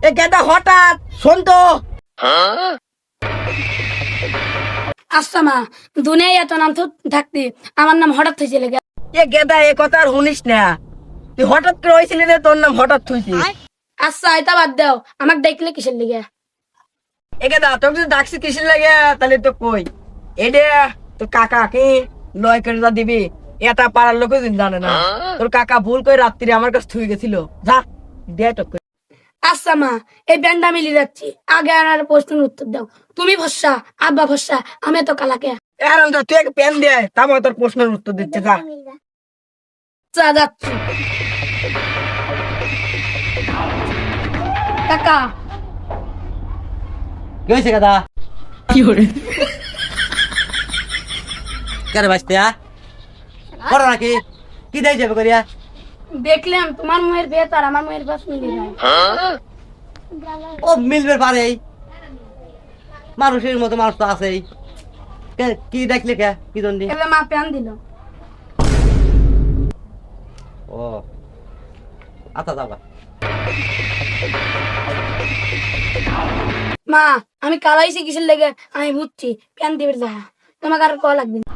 এ গেদা হঠাৎ শোন তো। আচ্ছা মা, দুনিয়ায় এত নাম তো থাকতে আমার নাম হঠাৎ হয়েছে লেগে। এ গেদা এ কথা আর শুনিস না, তুই হঠাৎ করে হয়েছিলি রে, তোর নাম হঠাৎ হয়েছি। আচ্ছা এটা বাদ দাও, আমাকে দেখলে কিসের লেগে? এ গেদা তোকে যদি ডাকছি কিসের লাগে তাহলে তো কই, এটা তোর কাকা কি লয় করে যা দিবি, এটা পাড়ার লোক জানে না। তোর কাকা ভুল করে রাত্রি আমার কাছে থুই গেছিল, যা দে তো। আচ্ছা মা, এই ব্যান্ডা মিলিয়ে যাচ্ছি, আগে আর প্রশ্নের উত্তর দাও। তুমি ভরসা, আব্বা ভরসা, আমি তো কালাকে। এখন তুই এক পেন দে, তারপর তোর প্রশ্নের উত্তর দিচ্ছে, যা। চা যাচ্ছি কাকা। কি হয়েছে গাদা? কি করে? কেন বাঁচতে করো নাকি? কি দেয় যাবে করিয়া? দেখলাম তোমার মুয়ের ভেত আর আমার মুয়ের বাস মিলিয়ে যায়। ও মিলবে পারে, মানুষের মতো মানুষ তো আছেই। কি দেখলে কে কি জন্য? এবার মা প্যান দিল। ও আচ্ছা যাবা। মা আমি কালাইছি কিসের লেগে আমি বুঝছি, প্যান দিবে যা, তোমাকে আর কল লাগবে না।